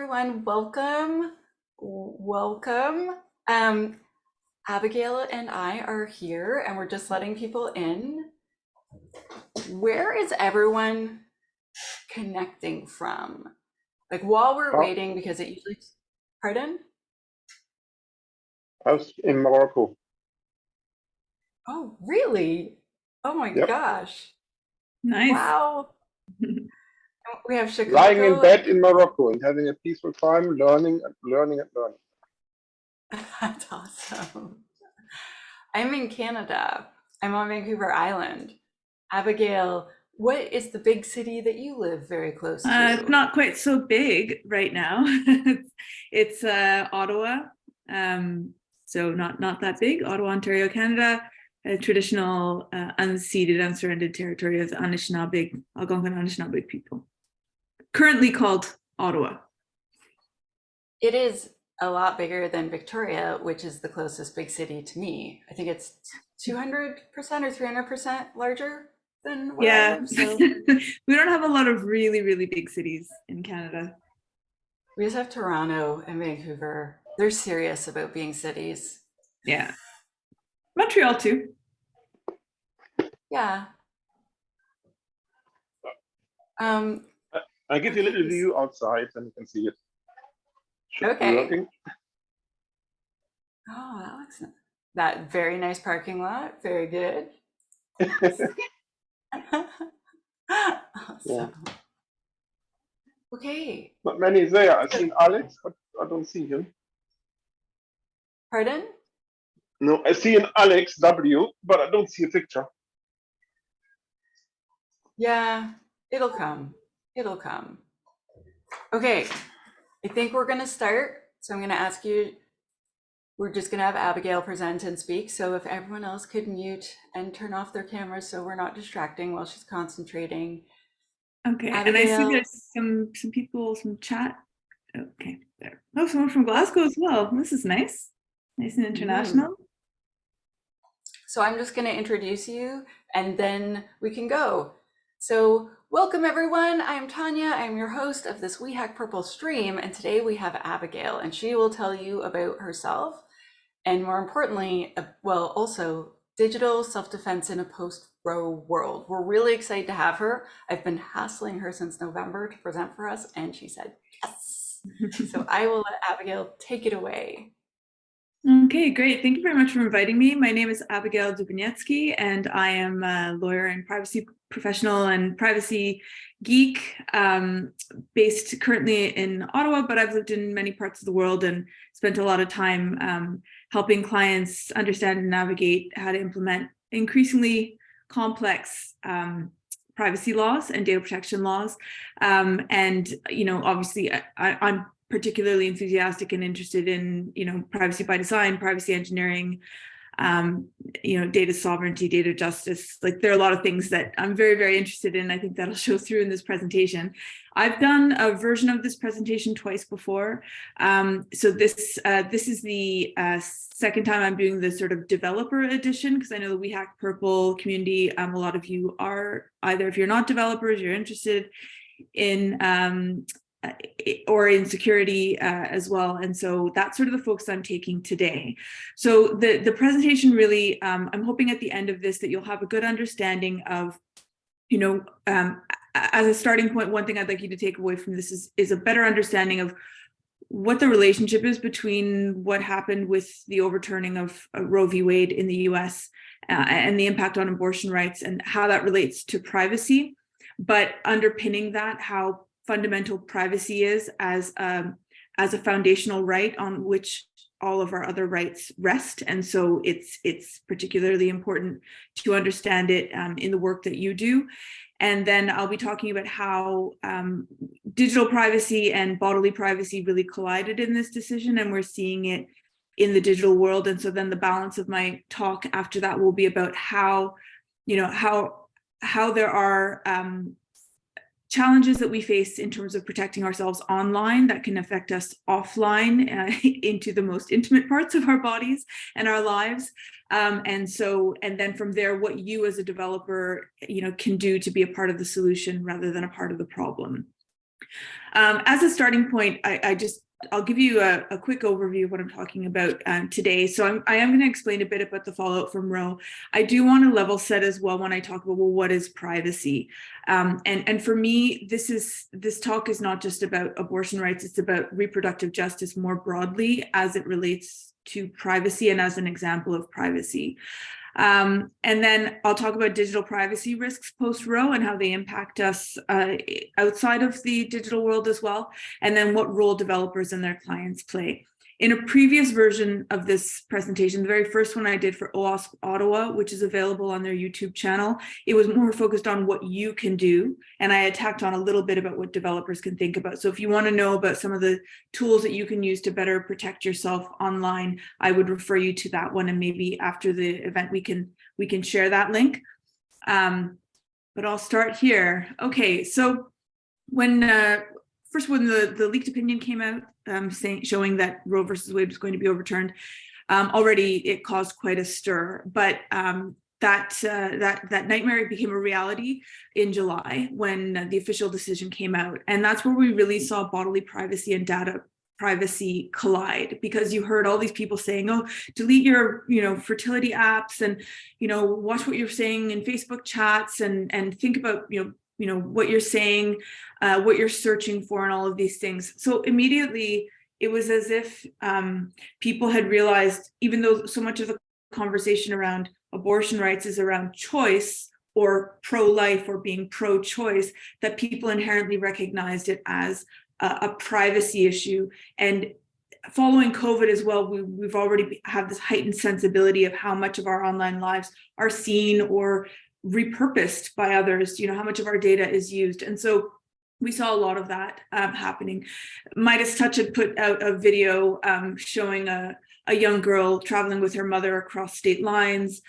everyone. Welcome. Welcome. Abigail and I are here and we're just letting people in. Where is everyone connecting from? Like while we're Oh, waiting, because it usually, pardon? I was in Morocco. Oh, really? Oh my Yep. gosh. Nice. Wow. We have Lying in Chicago and bed in Morocco and having a peaceful time, learning and learning and learning. that's awesome. I'm in Canada. I'm on Vancouver Island. Abigail, what is the big city that you live very close It's to? not quite so big right now. It's Ottawa, so not that big. Ottawa, Ontario, Canada, a traditional unceded, unsurrendered territory of the Anishinaabe, Algonquin Anishinaabe people, currently called Ottawa. It is a lot bigger than Victoria, which is the closest big city to me. I think it's 200% or 300% larger than where I Yeah, live. So we don't have a lot of really big cities in Canada. we just have Toronto and Vancouver. They're serious about being cities. Yeah, Montreal too. Yeah. Um, I give you a little okay. view outside and you can see it. Should be Okay. working. Oh, that looks that very nice parking lot. Very good. Awesome. Yeah. Okay. Not many there. I've seen Alex, but I don't see him. Pardon? No, I see an Alex W, but I don't see a picture. Yeah, it'll come. It'll come. Okay, I think we're going to start. So I'm going to ask you, we're just going to have Abigail present and speak. So if everyone else could mute and turn off their cameras so we're not distracting while she's concentrating. Okay, Abigail, and I see there's some people, some chat. Okay, there. Oh, someone from Glasgow as well. This is nice. Nice and international. So I'm just going to introduce you and then we can go. So welcome everyone. I'm Tanya. I'm your host of this We Hack Purple stream. And today we have Abigail and she will tell you about herself and more importantly, well, also digital self-defense in a post-Roe world. We're really excited to have her. I've been hassling her since November to present for us and she said yes. So I will let Abigail take it away. Okay, great. Thank you very much for inviting me. My name is Abigail Dubinieck, and I am a lawyer and privacy professional and privacy geek, based currently in Ottawa, but I've lived in many parts of the world and spent a lot of time helping clients understand and navigate how to implement increasingly complex privacy laws and data protection laws. And, obviously I'm particularly enthusiastic and interested in, privacy by design, privacy engineering, data sovereignty, data justice. Like there are a lot of things that I'm very interested in. I think that'll show through in this presentation. I've done a version of this presentation twice before. So this is the second time I'm doing the sort of developer edition, because I know the We Hack Purple community, a lot of you are either, if you're not developers, you're interested in or in security as well. And so that's sort of the focus I'm taking today. So the presentation really, I'm hoping at the end of this that you'll have a good understanding of, as a starting point, one thing I'd like you to take away from this is a better understanding of what the relationship is between what happened with the overturning of Roe v. Wade in the US and the impact on abortion rights and how that relates to privacy, but underpinning that, how fundamental privacy is as a foundational right on which all of our other rights rest. And so it's particularly important to understand it in the work that you do. And then I'll be talking about how digital privacy and bodily privacy really collided in this decision, and we're seeing it in the digital world. And so then the balance of my talk after that will be about how there are challenges that we face in terms of protecting ourselves online that can affect us offline into the most intimate parts of our bodies and our lives. And then from there, what you as a developer, can do to be a part of the solution rather than a part of the problem. As a starting point, I'll give you a quick overview of what I'm talking about today. So I am going to explain a bit about the fallout from Roe. I do want to level set as well when I talk about, well, what is privacy? And for me, this talk is not just about abortion rights, it's about reproductive justice more broadly as it relates to privacy and as an example of privacy. And then I'll talk about digital privacy risks post-Roe and how they impact us outside of the digital world as well, and then what role developers and their clients play. In a previous version of this presentation, the very first one I did for OWASP Ottawa, which is available on their YouTube channel, it was more focused on what you can do, and I attacked on a little bit about what developers can think about. So if you want to know about some of the tools that you can use to better protect yourself online, I would refer you to that one, and maybe after the event we can share that link. But I'll start here. Okay, so when the leaked opinion came out, showing that Roe versus Wade was going to be overturned, already it caused quite a stir. But that nightmare became a reality in July when the official decision came out, and that's where we really saw bodily privacy and data privacy collide, because you heard all these people saying, oh, delete your fertility apps, and watch what you're saying in Facebook chats, and think about what you're saying, what you're searching for, and all of these things. So immediately it was as if people had realized, even though so much of the conversation around abortion rights is around choice or pro-life or being pro-choice, that people inherently recognized it as a privacy issue. And following COVID as well, we've already have this heightened sensibility of how much of our online lives are seen or repurposed by others, how much of our data is used. And so we saw a lot of that happening. Midas Touch had put out a video showing a young girl traveling with her mother across state lines,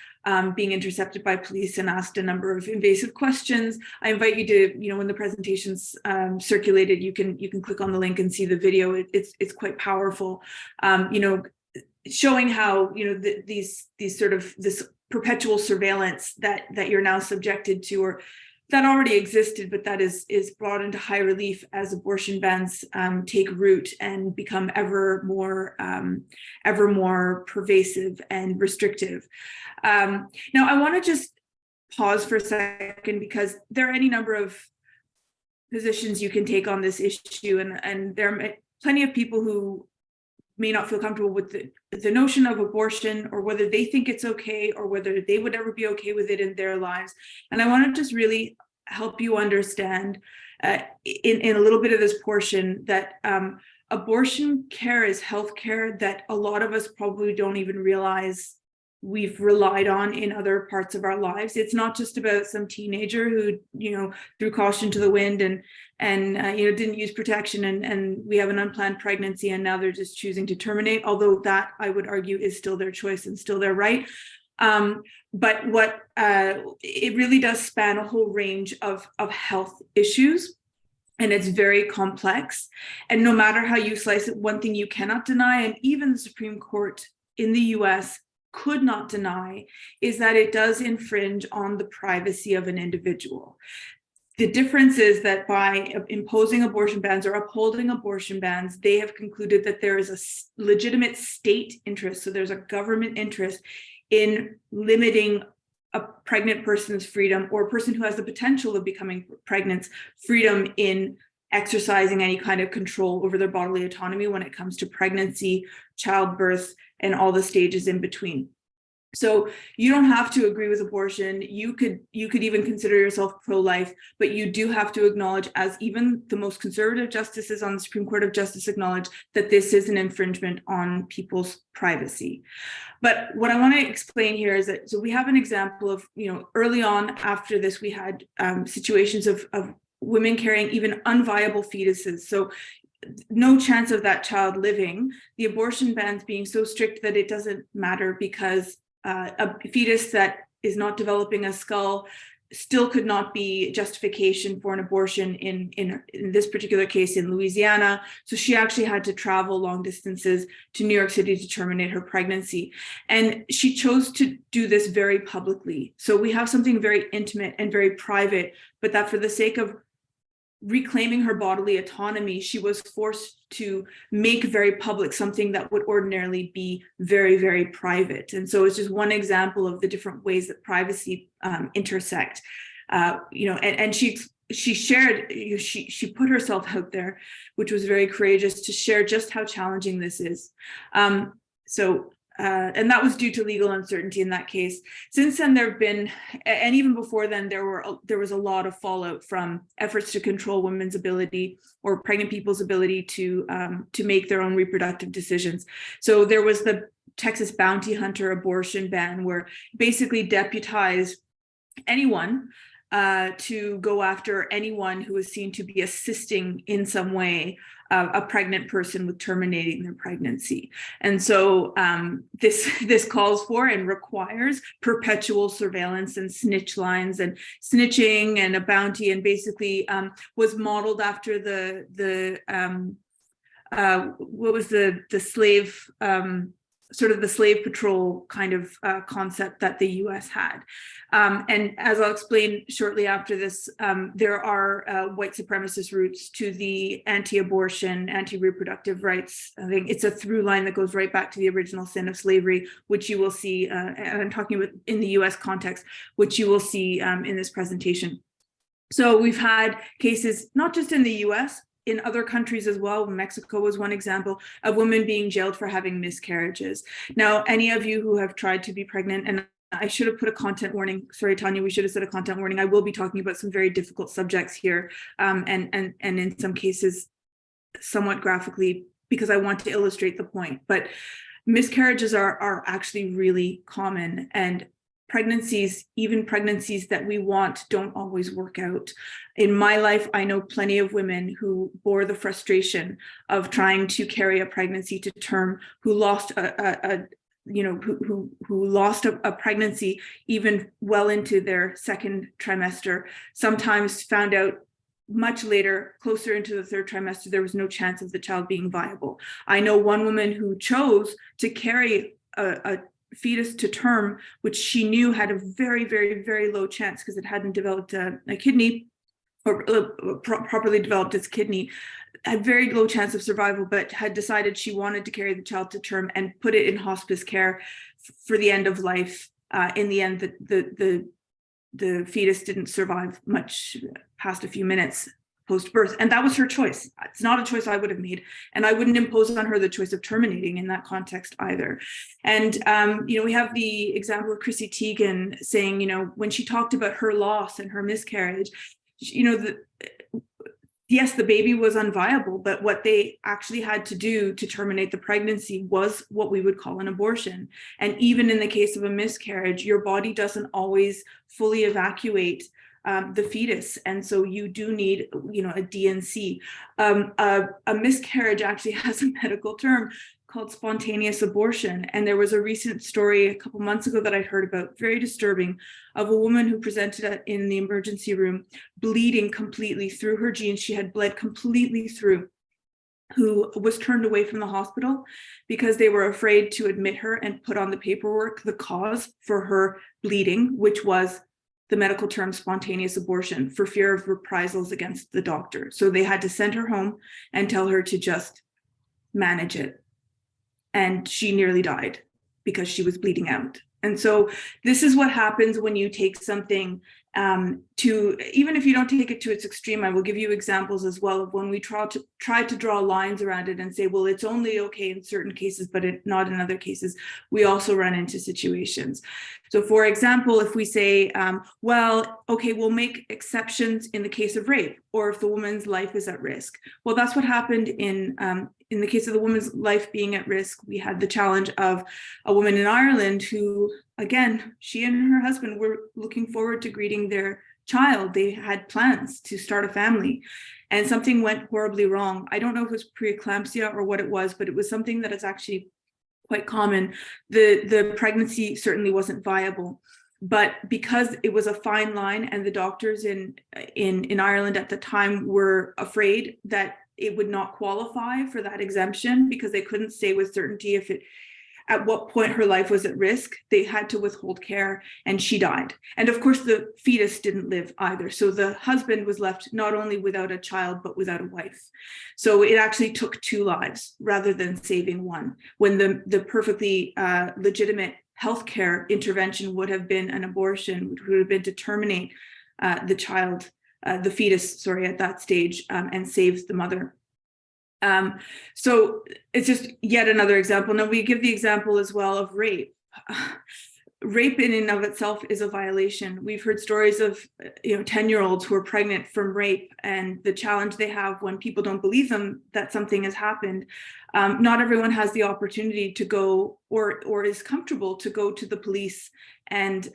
being intercepted by police and asked a number of invasive questions. I invite you to, when the presentation's circulated, you can click on the link and see the video. It's quite powerful, showing how these sort of this perpetual surveillance that you're now subjected to, or that already existed, but that is brought into high relief as abortion bans take root and become ever more pervasive and restrictive. Now, I want to just pause for a second, because there are any number of positions you can take on this issue, and there are plenty of people who may not feel comfortable with the notion of abortion, or whether they think it's okay, or whether they would ever be okay with it in their lives. And I want to just really help you understand in a little bit of this portion that abortion care is health care that a lot of us probably don't even realize we've relied on in other parts of our lives. It's not just about some teenager who, threw caution to the wind and didn't use protection, and we have an unplanned pregnancy and now they're just choosing to terminate, although that, I would argue, is still their choice and still their right. But what it really does span a whole range of health issues, and it's very complex. And no matter how you slice it, one thing you cannot deny, and even the Supreme Court in the US could not deny, is that it does infringe on the privacy of an individual. The difference is that by imposing abortion bans or upholding abortion bans, they have concluded that there is a legitimate state interest. So there's a government interest in limiting a pregnant person's freedom, or a person who has the potential of becoming pregnant's freedom, in exercising any kind of control over their bodily autonomy when it comes to pregnancy, childbirth, and all the stages in between. So you don't have to agree with abortion. You could even consider yourself pro-life, but you do have to acknowledge, as even the most conservative justices on the Supreme Court of Justice acknowledge, that this is an infringement on people's privacy. But what I want to explain here is that, so we have an example of, early on after this, we had situations of women carrying even unviable fetuses. So no chance of that child living, the abortion bans being so strict that it doesn't matter, because a fetus that is not developing a skull still could not be justification for an abortion in this particular case in Louisiana. So she actually had to travel long distances to New York City to terminate her pregnancy. And she chose to do this very publicly. So we have something very intimate and very private, but that for the sake of reclaiming her bodily autonomy, she was forced to make very public something that would ordinarily be very, very private. And so it's just one example of the different ways that privacy intersect. And she shared, she put herself out there, which was very courageous, to share just how challenging this is. And that was due to legal uncertainty in that case. Since then, there have been, and even before then, there was a lot of fallout from efforts to control women's ability or pregnant people's ability to make their own reproductive decisions. So there was the Texas bounty hunter abortion ban, where basically deputized anyone to go after anyone who was seen to be assisting in some way a pregnant person with terminating their pregnancy. And so this calls for and requires perpetual surveillance and snitch lines and snitching and a bounty, and basically was modeled after the slave sort of the slave patrol kind of concept that the US had. And as I'll explain shortly after this, there are white supremacist roots to the anti-abortion, anti-reproductive rights. I think it's a through line that goes right back to the original sin of slavery, which you will see, and I'm talking about in the US context, which you will see in this presentation. So we've had cases, not just in the US, in other countries as well. Mexico was one example of women being jailed for having miscarriages. Now, any of you who have tried to be pregnant, and I should have put a content warning. Sorry, Tanya, we should have said a content warning. I will be talking about some very difficult subjects here, and in some cases, somewhat graphically, because I want to illustrate the point. But miscarriages are actually really common, and pregnancies, even pregnancies that we want, don't always work out. In my life, I know plenty of women who bore the frustration of trying to carry a pregnancy to term, who lost who lost a pregnancy even well into their second trimester, sometimes found out much later, closer into the third trimester, there was no chance of the child being viable. I know one woman who chose to carry a fetus to term, which she knew had a very, very, very low chance because it hadn't developed a kidney or properly developed its kidney, had very low chance of survival, but had decided she wanted to carry the child to term and put it in hospice care for the end of life. In the end, the fetus didn't survive much past a few minutes post-birth, and that was her choice. It's not a choice I would have made, and I wouldn't impose on her the choice of terminating in that context either. And we have the example of Chrissy Teigen saying, when she talked about her loss and her miscarriage, yes, the baby was unviable, but what they actually had to do to terminate the pregnancy was what we would call an abortion. And even in the case of a miscarriage, your body doesn't always fully evacuate the fetus, and so you do need, a D&C. A miscarriage actually has a medical term called spontaneous abortion, and there was a recent story a couple months ago that I heard about, very disturbing, of a woman who presented in the emergency room, bleeding completely through her jeans. She had bled completely through, who was turned away from the hospital because they were afraid to admit her and put on the paperwork the cause for her bleeding, which was the medical term spontaneous abortion, for fear of reprisals against the doctor. So they had to send her home and tell her to just manage it. And she nearly died because she was bleeding out. And so this is what happens when you take something even if you don't take it to its extreme. I will give you examples as well of when we try to draw lines around it and say, well, it's only okay in certain cases, but not in other cases. We also run into situations. So for example, if we say, well, okay, we'll make exceptions in the case of rape, or if the woman's life is at risk. Well, that's what happened in the case of the woman's life being at risk. We had the challenge of a woman in Ireland who, again, she and her husband were looking forward to greeting their child. They had plans to start a family, and something went horribly wrong. I don't know if it was preeclampsia or what it was, but it was something that is actually quite common. The pregnancy certainly wasn't viable, but because it was a fine line, and the doctors in Ireland at the time were afraid that it would not qualify for that exemption because they couldn't say with certainty if it at what point her life was at risk, they had to withhold care and she died. And of course, the fetus didn't live either. So the husband was left not only without a child, but without a wife. So it actually took 2 lives rather than saving one, when the perfectly legitimate healthcare intervention would have been an abortion, which would have been to terminate the fetus, at that stage, and save the mother. So it's just yet another example. Now we give the example as well of rape. Rape in and of itself is a violation. We've heard stories of 10-year-olds who are pregnant from rape, and the challenge they have when people don't believe them that something has happened. Not everyone has the opportunity to go or is comfortable to go to the police and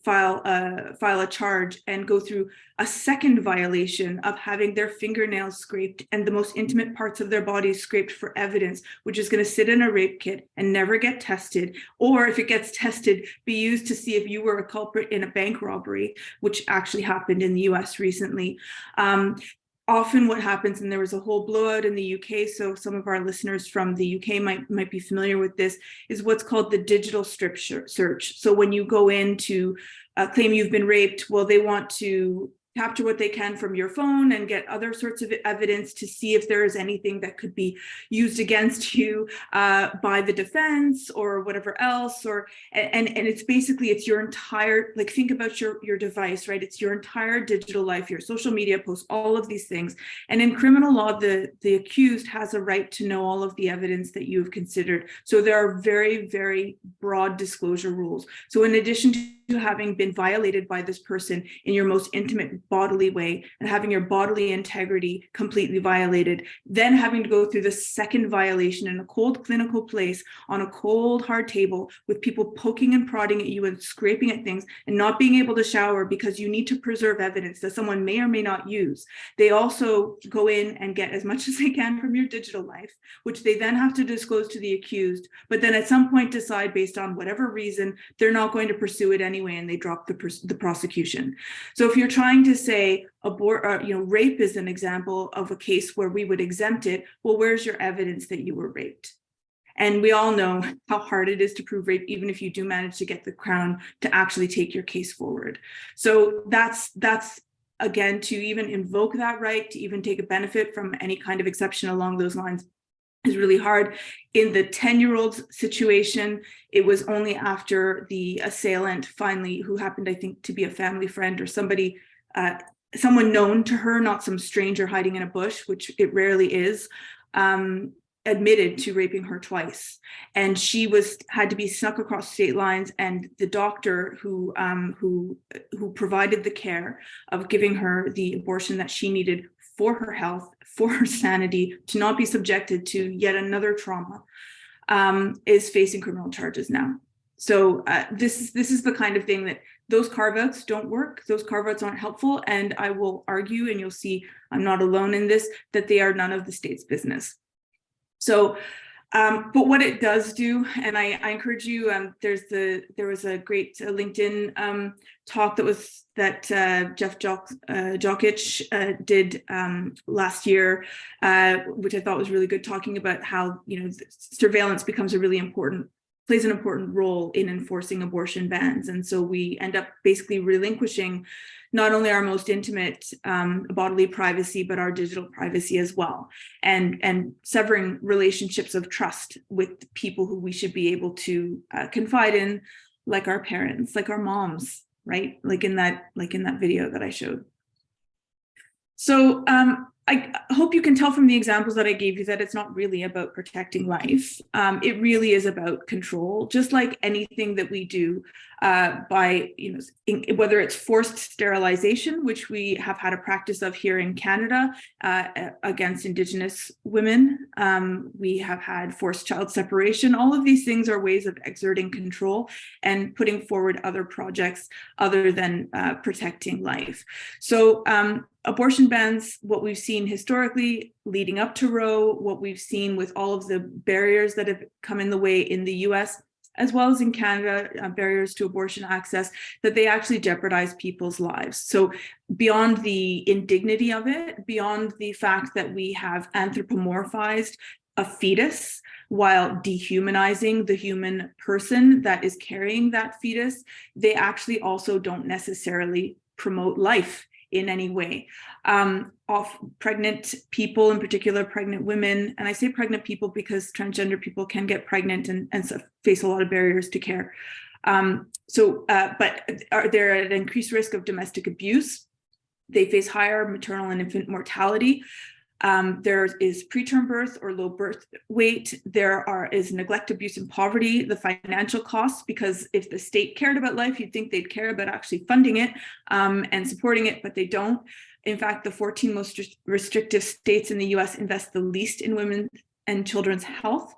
file a charge and go through a second violation of having their fingernails scraped and the most intimate parts of their bodies scraped for evidence, which is going to sit in a rape kit and never get tested, or if it gets tested, be used to see if you were a culprit in a bank robbery, which actually happened in the US recently. Often what happens, and there was a whole blowout in the UK, so some of our listeners from the UK might be familiar with this, is what's called the digital strip search. So when you go in to claim you've been raped, well, they want to capture what they can from your phone and get other sorts of evidence to see if there is anything that could be used against you by the defense or whatever else. And it's basically, it's your entire, like, think about your device, right? It's your entire digital life, your social media posts, all of these things. And in criminal law, the accused has a right to know all of the evidence that you have considered. So there are very, very broad disclosure rules. So in addition to having been violated by this person in your most intimate bodily way and having your bodily integrity completely violated, then having to go through the second violation in a cold clinical place on a cold hard table with people poking and prodding at you and scraping at things and not being able to shower because you need to preserve evidence that someone may or may not use. They also go in and get as much as they can from your digital life, which they then have to disclose to the accused, but then at some point decide, based on whatever reason, they're not going to pursue it anyway, and they drop the prosecution. So if you're trying to say rape is an example of a case where we would exempt it, well, where's your evidence that you were raped? And we all know how hard it is to prove rape, even if you do manage to get the Crown to actually take your case forward. So that's again, to even invoke that right, to even take a benefit from any kind of exception along those lines, is really hard. In the 10-year-old's situation, it was only after the assailant finally, who happened, I think, to be a family friend or somebody, someone known to her, not some stranger hiding in a bush, which it rarely is, admitted to raping her twice. And she had to be snuck across state lines, and the doctor who provided the care of giving her the abortion that she needed for her health, for her sanity, to not be subjected to yet another trauma, is facing criminal charges now. So this is the kind of thing that those carve-outs don't work. Those carve-outs aren't helpful. And I will argue, and you'll see I'm not alone in this, that they are none of the state's business. So, but what it does do, and I encourage you, there was a great LinkedIn talk that Jeff Jokic did last year, which I thought was really good, talking about how surveillance plays an important role in enforcing abortion bans. And so we end up basically relinquishing not only our most intimate bodily privacy, but our digital privacy as well, and severing relationships of trust with people who we should be able to confide in, like our parents, like our moms, right? Like in that video that I showed. So I hope you can tell from the examples that I gave you that it's not really about protecting life. It really is about control, just like anything that we do by, whether it's forced sterilization, which we have had a practice of here in Canada against Indigenous women. We have had forced child separation. All of these things are ways of exerting control and putting forward other projects other than protecting life. So abortion bans, what we've seen historically leading up to Roe, what we've seen with all of the barriers that have come in the way in the US, as well as in Canada, barriers to abortion access, that they actually jeopardize people's lives. So beyond the indignity of it, beyond the fact that we have anthropomorphized a fetus while dehumanizing the human person that is carrying that fetus. They actually also don't necessarily promote life in any way. Pregnant people, in particular pregnant women, and I say pregnant people because transgender people can get pregnant and face a lot of barriers to care. But they're at increased risk of domestic abuse. They face higher maternal and infant mortality. There is preterm birth or low birth weight. There is neglect, abuse, and poverty, the financial costs, because if the state cared about life, you'd think they'd care about actually funding it and supporting it, but they don't. In fact, the 14 most restrictive states in the US invest the least in women and children's health.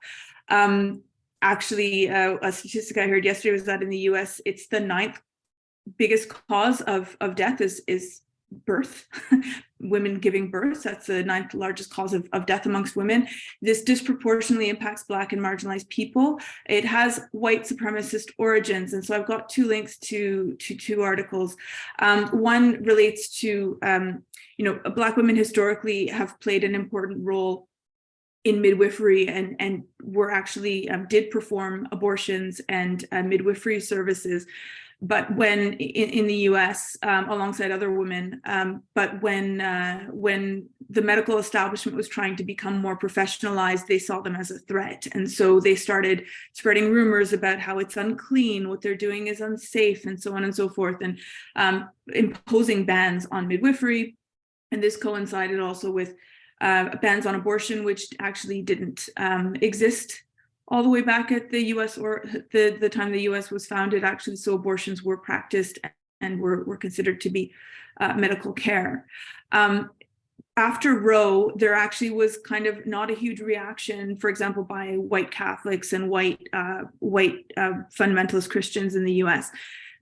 Actually, a statistic I heard yesterday was that in the US, it's the 9th biggest cause of death is birth, women giving birth. That's the 9th largest cause of death amongst women. This disproportionately impacts Black and marginalized people. It has white supremacist origins. And so I've got 2 links to 2 articles. One relates to, Black women historically have played an important role in midwifery and were actually did perform abortions and midwifery services. But when in the U.S., alongside other women, but when the medical establishment was trying to become more professionalized, they saw them as a threat, and so they started spreading rumors about how it's unclean, what they're doing is unsafe, and so on and so forth, and imposing bans on midwifery. And this coincided also with bans on abortion, which actually didn't exist all the way back at the US or the time the US was founded, actually. So abortions were practiced and were considered to be medical care. After Roe, there actually was kind of not a huge reaction, for example, by white Catholics and white fundamentalist Christians in the US.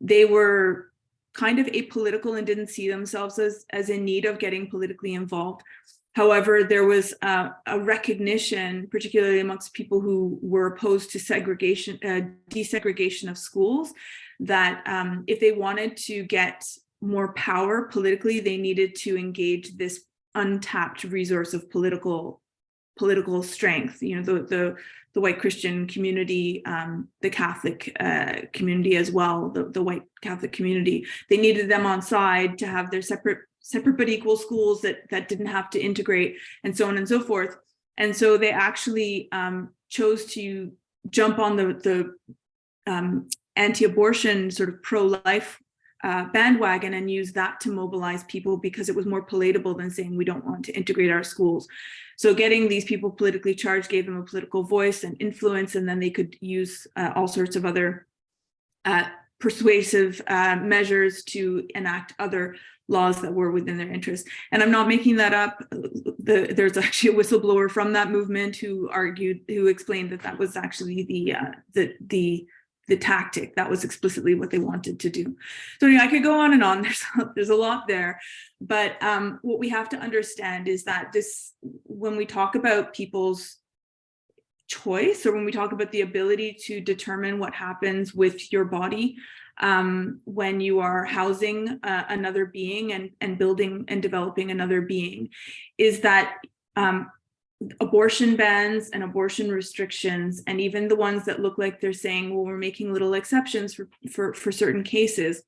They were kind of apolitical and didn't see themselves as in need of getting politically involved. However, there was a recognition, particularly amongst people who were opposed to segregation, desegregation of schools, that if they wanted to get more power politically, they needed to engage this untapped resource of political strength. The white Christian community, the Catholic community as well, the white Catholic community, they needed them on side to have their separate but equal schools that didn't have to integrate, and so on and so forth. And so they actually chose to jump on the anti-abortion sort of pro-life bandwagon and use that to mobilize people, because it was more palatable than saying we don't want to integrate our schools. So getting these people politically charged gave them a political voice and influence, and then they could use all sorts of other persuasive measures to enact other laws that were within their interest. And I'm not making that up. There's actually a whistleblower from that movement who explained that was actually the tactic. That was explicitly what they wanted to do. So I could go on and on. There's a lot there, but what we have to understand is that when we talk about people's choice, or when we talk about the ability to determine what happens with your body when you are housing another being and building and developing another being, is that abortion bans and abortion restrictions, and even the ones that look like they're saying, well, we're making little exceptions for certain cases,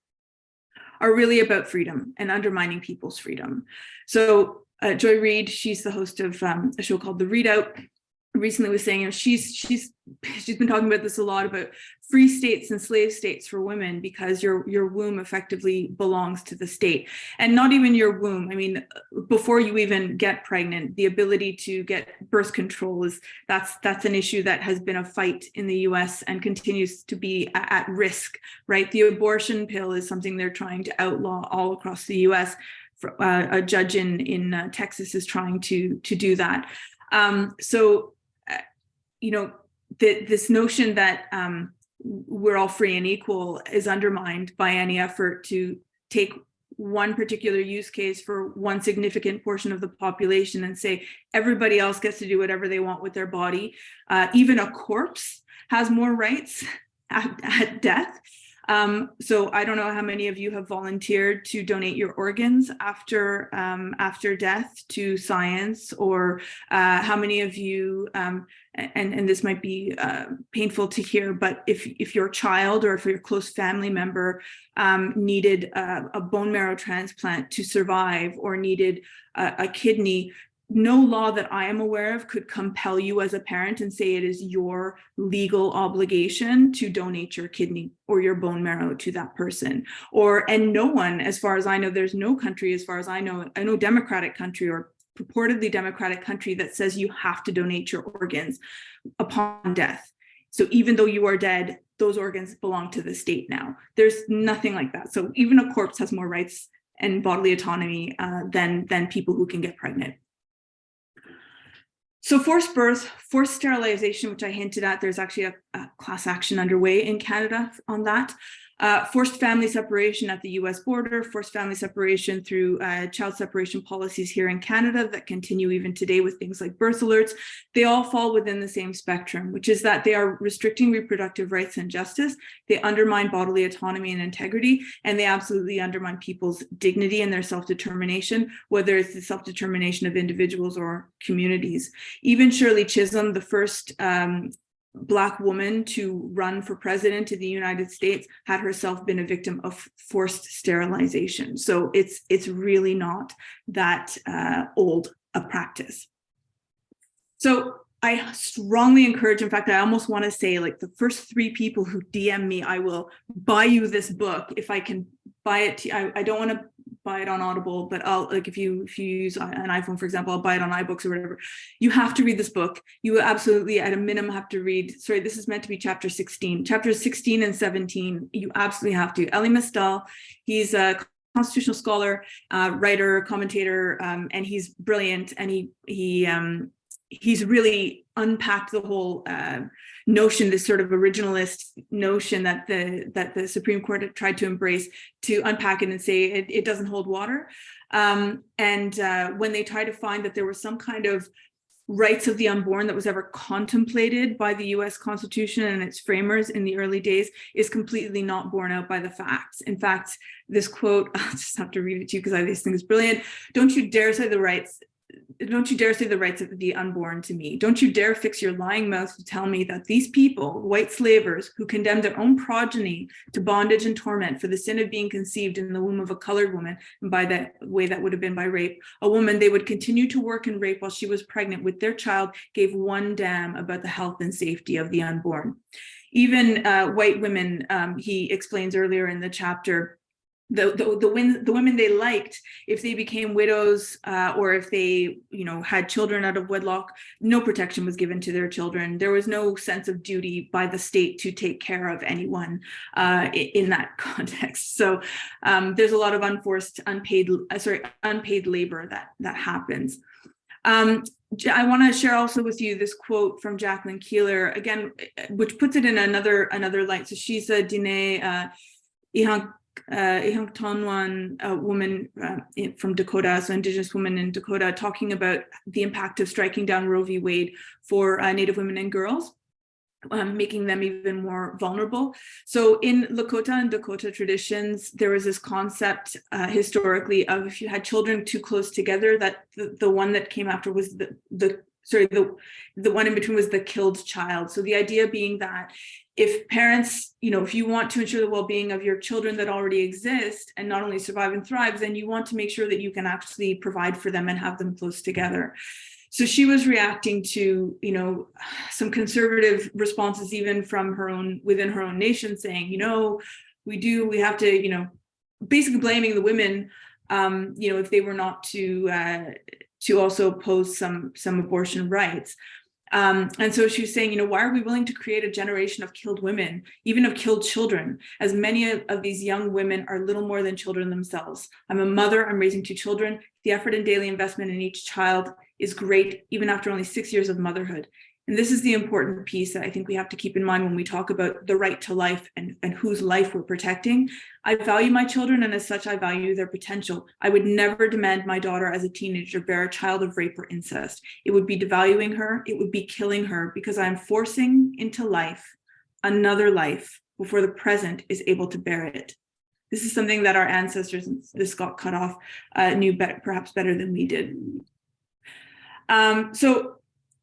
are really about freedom and undermining people's freedom. So Joy Reid, she's the host of a show called The Readout, recently was saying, she's been talking about this a lot, about free states and slave states for women, because your womb effectively belongs to the state. And not even your womb. I mean, before you even get pregnant, the ability to get birth control that's an issue that has been a fight in the US and continues to be at risk, right? The abortion pill is something they're trying to outlaw all across the US. A judge in Texas is trying to do that. This notion that we're all free and equal is undermined by any effort to take one particular use case for one significant portion of the population and say everybody else gets to do whatever they want with their body. Even a corpse has more rights at death. So I don't know how many of you have volunteered to donate your organs after death to science, or how many of you, and this might be painful to hear, but if your child or if your close family member needed a bone marrow transplant to survive, or needed a kidney, no law that I am aware of could compel you as a parent and say it is your legal obligation to donate your kidney or your bone marrow to that person. And no one, as far as I know, there's no country, as far as I know democratic country or purportedly democratic country that says you have to donate your organs upon death. So even though you are dead, those organs belong to the state now. There's nothing like that. So even a corpse has more rights and bodily autonomy than people who can get pregnant. So forced birth, forced sterilization, which I hinted at, there's actually a class action underway in Canada on that. Forced family separation at the US border, forced family separation through child separation policies here in Canada that continue even today with things like birth alerts. They all fall within the same spectrum, which is that they are restricting reproductive rights and justice. They undermine bodily autonomy and integrity, and they absolutely undermine people's dignity and their self-determination, whether it's the self-determination of individuals or communities. Even Shirley Chisholm, the first Black woman to run for president in the United States, had herself been a victim of forced sterilization. So it's really not that old a practice. So I strongly encourage, in fact, I almost want to say, like, the first 3 people who DM me, I will buy you this book if I can buy it. I don't want to buy it on Audible, but I'll, like, if you use an iPhone, for example, I'll buy it on iBooks or whatever. You have to read this book. You absolutely, at a minimum, have to read, sorry, this is meant to be chapter 16. Chapters 16 and 17, you absolutely have to. Elie Mystal, he's a constitutional scholar, writer, commentator, and he's brilliant, and he's really unpacked the whole notion, this sort of originalist notion that the Supreme Court had tried to embrace, to unpack it and say it doesn't hold water. When they tried to find that there was some kind of rights of the unborn that was ever contemplated by the US Constitution and its framers in the early days, is completely not borne out by the facts. In fact, this quote, I'll just have to read it to you because this thing is brilliant. Don't you dare say the rights of the unborn to me. Don't you dare fix your lying mouth to tell me that these people, white slavers, who condemned their own progeny to bondage and torment for the sin of being conceived in the womb of a colored woman, and by that way that would have been by rape, a woman they would continue to work and rape while she was pregnant with their child, gave one damn about the health and safety of the unborn. Even white women, he explains earlier in the chapter, the women they liked, if they became widows or if they had children out of wedlock, no protection was given to their children. There was no sense of duty by the state to take care of anyone in that context. So there's a lot of unpaid labor that happens. I want to share also with you this quote from Jacqueline Keeler, again, which puts it in another light. So she's a Diné Ihangtonwan, a woman from Dakota, so Indigenous woman in Dakota, talking about the impact of striking down Roe v. Wade for Native women and girls, making them even more vulnerable. So in Lakota and Dakota traditions, there was this concept historically of, if you had children too close together, that the one that came after was the one in between was the killed child. So the idea being that if parents, if you want to ensure the well-being of your children that already exist and not only survive and thrive, then you want to make sure that you can actually provide for them and have them close together. So she was reacting to, some conservative responses, even from within her own nation, saying, we have to, basically blaming the women, if they were not to also oppose some abortion rights. And so she was saying, why are we willing to create a generation of killed women, even of killed children, as many of these young women are little more than children themselves? I'm a mother, I'm raising 2 children. The effort and daily investment in each child is great, even after only 6 years of motherhood. And this is the important piece that I think we have to keep in mind when we talk about the right to life and whose life we're protecting. I value my children, and as such, I value their potential. I would never demand my daughter as a teenager bear a child of rape or incest. It would be devaluing her. It would be killing her, because I'm forcing into life another life before the present is able to bear it. This is something that our ancestors, this got cut off, knew perhaps better than we did. So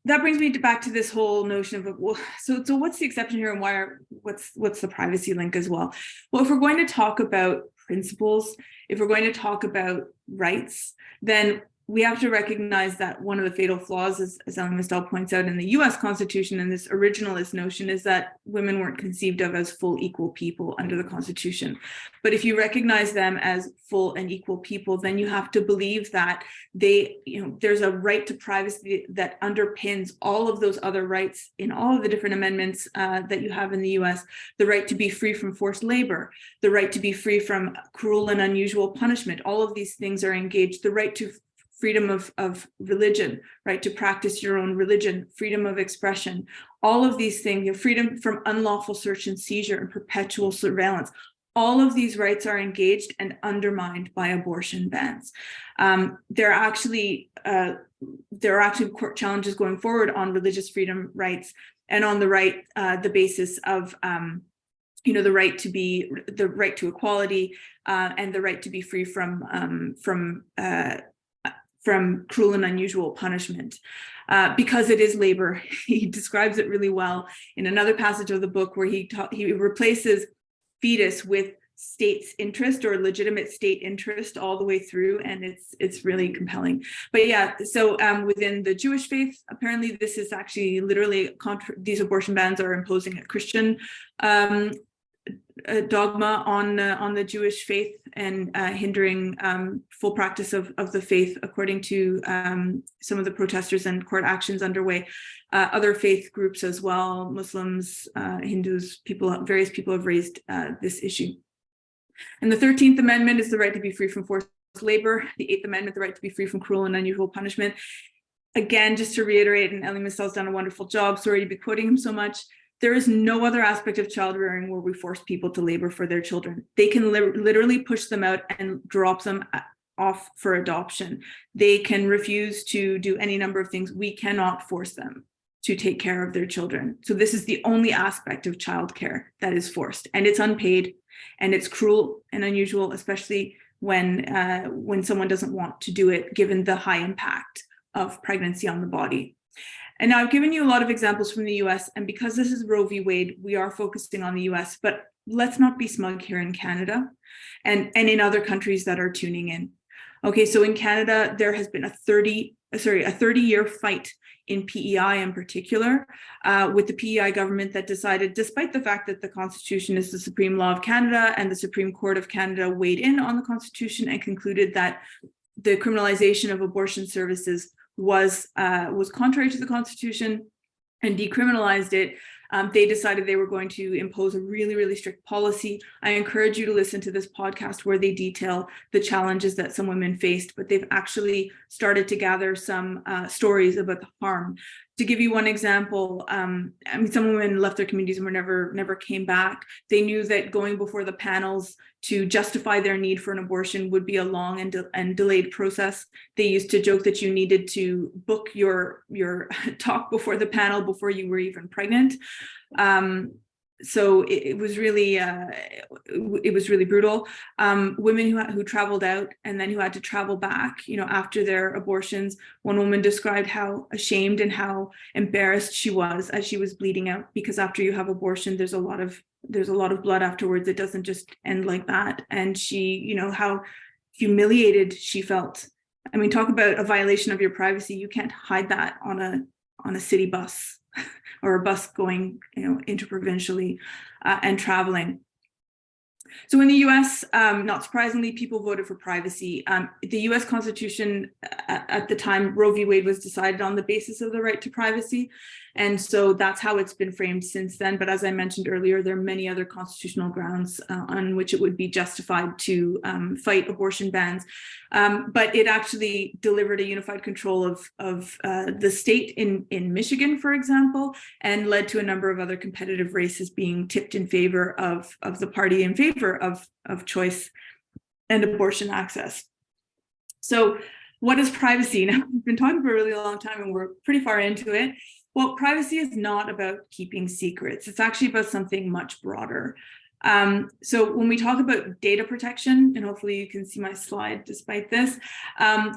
that brings me back to this whole notion of, well, so what's the exception here, and what's the privacy link as well? Well, if we're going to talk about principles, if we're going to talk about rights, then we have to recognize that one of the fatal flaws, as Ellen Mistel points out in the US Constitution, and this originalist notion, is that women weren't conceived of as full equal people under the Constitution. But if you recognize them as full and equal people, then you have to believe that there's a right to privacy that underpins all of those other rights in all of the different amendments that you have in the US. The right to be free from forced labor, the right to be free from cruel and unusual punishment. All of these things are engaged. The right to freedom of religion, right to practice your own religion, freedom of expression, all of these things, freedom from unlawful search and seizure and perpetual surveillance. All of these rights are engaged and undermined by abortion bans. There are actually court challenges going forward on religious freedom rights and on the right, the basis of the right to equality and the right to be free from cruel and unusual punishment, because it is labor. He describes it really well in another passage of the book where he replaces fetus with state's interest or legitimate state interest all the way through, and it's really compelling. But yeah, so within the Jewish faith, apparently this is actually literally these abortion bans are imposing a Christian dogma on the Jewish faith and hindering full practice of the faith, according to some of the protesters and court actions underway. Other faith groups as well, Muslims, Hindus, various people have raised this issue. And the 13th Amendment is the right to be free from forced labor. The 8th Amendment, the right to be free from cruel and unusual punishment. Again, just to reiterate, and Elie Mystel's done a wonderful job, sorry to be quoting him so much, there is no other aspect of child rearing where we force people to labor for their children. They can literally push them out and drop them off for adoption. They can refuse to do any number of things. We cannot force them to take care of their children. So this is the only aspect of childcare that is forced, and it's unpaid, and it's cruel and unusual, especially when someone doesn't want to do it, given the high impact of pregnancy on the body. And now I've given you a lot of examples from the US, and because this is Roe v. Wade, we are focusing on the US, but let's not be smug here in Canada and in other countries that are tuning in. Okay, so in Canada, there has been a 30-year fight in PEI in particular, with the PEI government that decided, despite the fact that the Constitution is the supreme law of Canada and the Supreme Court of Canada weighed in on the Constitution and concluded that the criminalization of abortion services was contrary to the Constitution and decriminalized it. They decided they were going to impose a really, really strict policy. I encourage you to listen to this podcast where they detail the challenges that some women faced, but they've actually started to gather some stories about the harm. To give you one example, some women left their communities and were never came back. They knew that going before the panels to justify their need for an abortion would be a long and delayed process. They used to joke that you needed to book your talk before the panel before you were even pregnant. So it was really brutal. Women who traveled out and then who had to travel back, after their abortions. One woman described how ashamed and how embarrassed she was as she was bleeding out, because after you have abortion, there's a lot of blood afterwards. It doesn't just end like that. And she, how humiliated she felt. I mean, talk about a violation of your privacy. You can't hide that on a city bus or a bus going, interprovincially and traveling. So in the US, not surprisingly, people voted for privacy. The US Constitution at the time Roe v. Wade was decided on the basis of the right to privacy. And so that's how it's been framed since then. But as I mentioned earlier, there are many other constitutional grounds on which it would be justified to fight abortion bans. But it actually delivered a unified control of the state in Michigan, for example, and led to a number of other competitive races being tipped in favor of the party in favor of choice and abortion access. So what is privacy? Now, we've been talking for a really long time and we're pretty far into it. Well, privacy is not about keeping secrets. It's actually about something much broader. So when we talk about data protection, and hopefully you can see my slide despite this,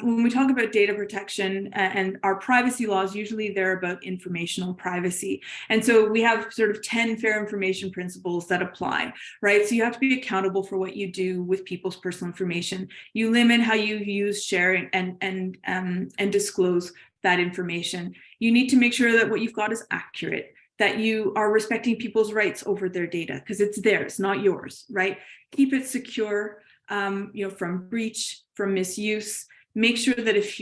when we talk about data protection and our privacy laws, usually they're about informational privacy. And so we have sort of 10 fair information principles that apply, right? So you have to be accountable for what you do with people's personal information. You limit how you use, share, and disclose that information. You need to make sure that what you've got is accurate, that you are respecting people's rights over their data because it's theirs, not yours, right? Keep it secure, from breach, from misuse. Make sure that if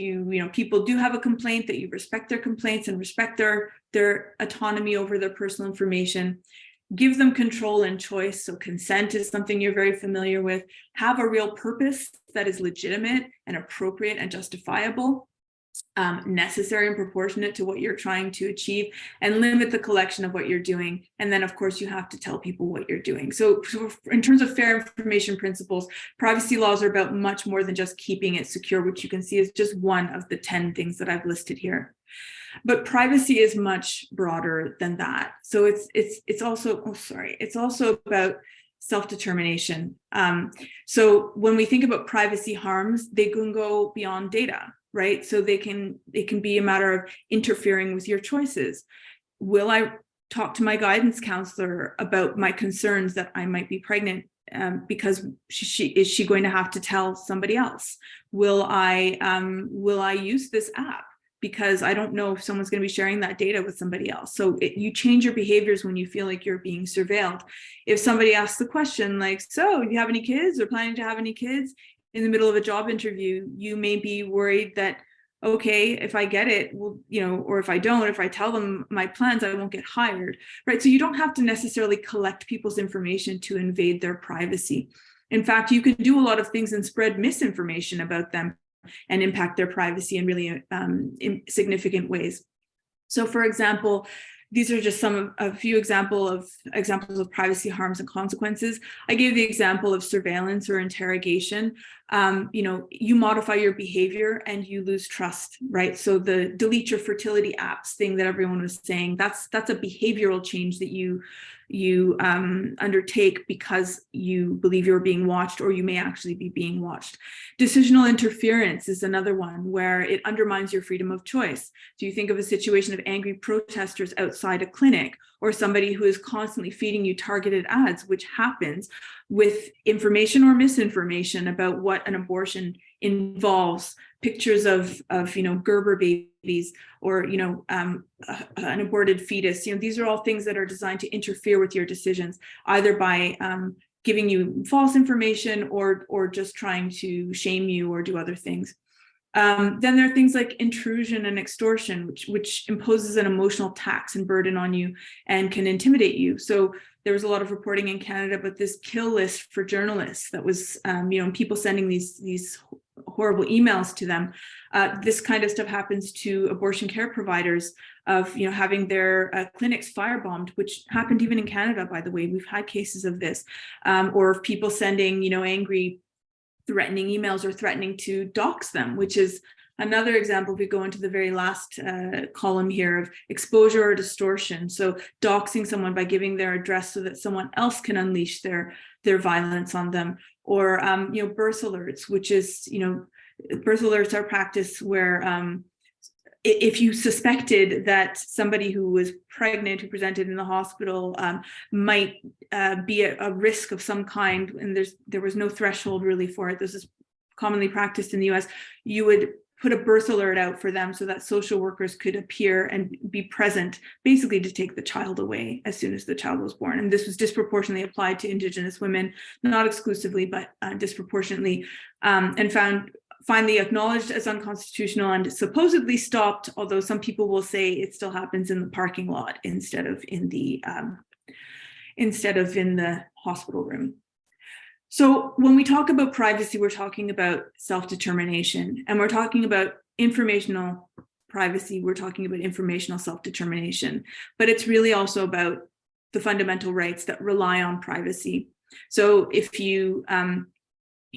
people do have a complaint, that you respect their complaints and respect their autonomy over their personal information. Give them control and choice. So consent is something you're very familiar with. Have a real purpose that is legitimate and appropriate and justifiable. Necessary and proportionate to what you're trying to achieve, and limit the collection of what you're doing. And then, of course, you have to tell people what you're doing. So in terms of fair information principles, privacy laws are about much more than just keeping it secure, which you can see is just one of the 10 things that I've listed here. But privacy is much broader than that. So it's also about self-determination. So when we think about privacy harms, they can go beyond data, right? So it can be a matter of interfering with your choices. Will I talk to my guidance counselor about my concerns that I might be pregnant because is she going to have to tell somebody else? Will I use this app because I don't know if someone's going to be sharing that data with somebody else? So you change your behaviors when you feel like you're being surveilled. If somebody asks the question like, so do you have any kids or planning to have any kids? In the middle of a job interview, you may be worried that, okay, if I get it, well, or if I don't, if I tell them my plans, I won't get hired, right? So you don't have to necessarily collect people's information to invade their privacy. In fact, you can do a lot of things and spread misinformation about them and impact their privacy in really significant ways. So for example, these are just a few examples of privacy harms and consequences. I gave the example of surveillance or interrogation. You modify your behavior and you lose trust, right? So the delete your fertility apps thing that everyone was saying, that's a behavioral change that you undertake because you believe you're being watched, or you may actually be being watched. Decisional interference is another one where it undermines your freedom of choice. So you think of a situation of angry protesters outside a clinic, or somebody who is constantly feeding you targeted ads, which happens with information or misinformation about what an abortion involves, pictures of Gerber babies, or an aborted fetus. These are all things that are designed to interfere with your decisions, either by giving you false information or just trying to shame you or do other things. Then there are things like intrusion and extortion, which imposes an emotional tax and burden on you and can intimidate you. So there was a lot of reporting in Canada about this kill list for journalists that was, people sending these horrible emails to them. This kind of stuff happens to abortion care providers of, having their clinics firebombed, which happened even in Canada, by the way. We've had cases of this, or of people sending, angry, threatening emails or threatening to dox them, which is another example. If we go into the very last column here of exposure or distortion. So doxing someone by giving their address so that someone else can unleash their violence on them, or birth alerts, which is, birth alerts are practice where if you suspected that somebody who was pregnant, who presented in the hospital, might be a risk of some kind, and there was no threshold really for it, this is commonly practiced in the US, you would put a birth alert out for them so that social workers could appear and be present, basically to take the child away as soon as the child was born. And this was disproportionately applied to Indigenous women, not exclusively, but disproportionately, and finally acknowledged as unconstitutional and supposedly stopped, although some people will say it still happens in the parking lot instead of in the hospital room. So when we talk about privacy, we're talking about self-determination, and we're talking about informational privacy, we're talking about informational self-determination, but it's really also about the fundamental rights that rely on privacy. So if you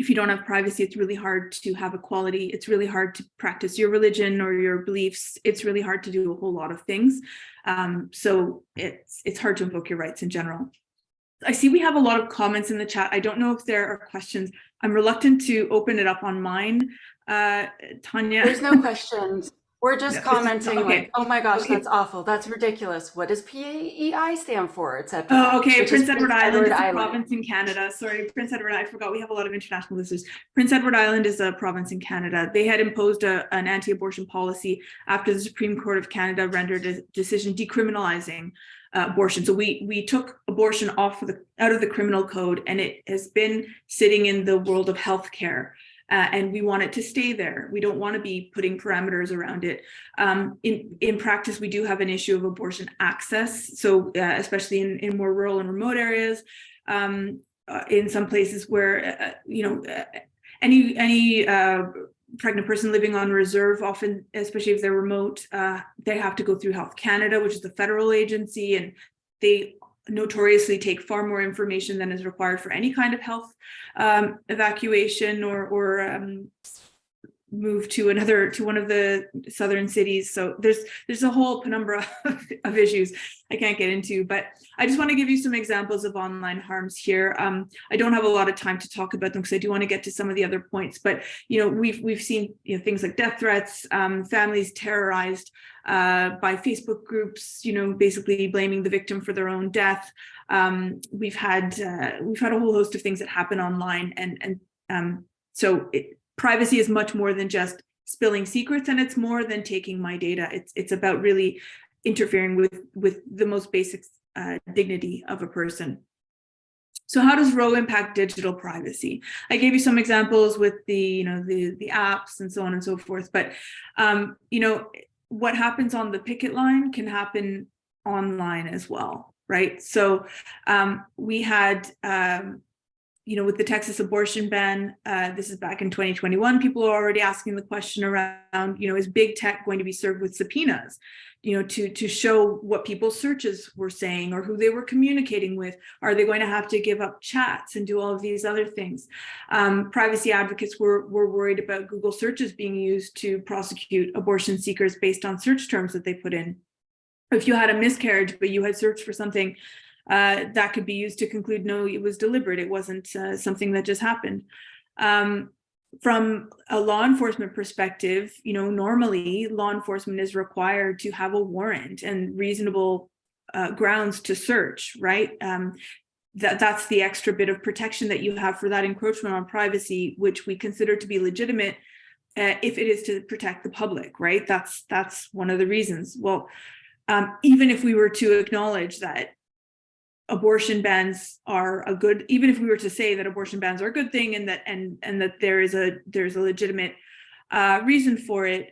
if you don't have privacy, it's really hard to have equality. It's really hard to practice your religion or your beliefs. It's really hard to do a whole lot of things. So it's hard to invoke your rights in general. I see we have a lot of comments in the chat. I don't know if there are questions. I'm reluctant to open it up on mine. Tanya? There's no questions. We're just No, commenting okay. like, oh my gosh, Okay. that's awful. That's ridiculous. What does PAEI stand for, etc.? Oh, okay. Which Prince is Edward Island is a province in Canada. Sorry, Prince Edward. I forgot we have a lot of international listeners. Prince Edward Island is a province in Canada. They had imposed an anti-abortion policy after the Supreme Court of Canada rendered a decision decriminalizing abortion. So we took abortion out of the criminal code, and it has been sitting in the world of healthcare. And we want it to stay there. We don't want to be putting parameters around it. In practice, we do have an issue of abortion access. So especially in more rural and remote areas, in some places where, any pregnant person living on reserve, often, especially if they're remote, they have to go through Health Canada, which is the federal agency, and they notoriously take far more information than is required for any kind of health evacuation or move to one of the southern cities. So there's a whole penumbra of issues I can't get into, but I just want to give you some examples of online harms here. I don't have a lot of time to talk about them because I do want to get to some of the other points, but we've seen things like death threats, families terrorized by Facebook groups, basically blaming the victim for their own death. We've had a whole host of things that happen online, and so privacy is much more than just spilling secrets, and it's more than taking my data. It's about really interfering with the most basic dignity of a person. So how does Roe impact digital privacy? I gave you some examples with the apps and so on and so forth, but what happens on the picket line can happen online as well, right? So we had with the Texas abortion ban, this is back in 2021, people are already asking the question around, is big tech going to be served with subpoenas, to show what people's searches were saying or who they were communicating with? Are they going to have to give up chats and do all of these other things? Privacy advocates were worried about Google searches being used to prosecute abortion seekers based on search terms that they put in. If you had a miscarriage, but you had searched for something that could be used to conclude, no, it was deliberate. It wasn't something that just happened. From a law enforcement perspective, normally law enforcement is required to have a warrant and reasonable grounds to search, right? That's the extra bit of protection that you have for that encroachment on privacy, which we consider to be legitimate if it is to protect the public, right? That's one of the reasons. Well, even if we were to acknowledge that abortion bans are even if we were to say that abortion bans are a good thing and that there's a legitimate reason for it,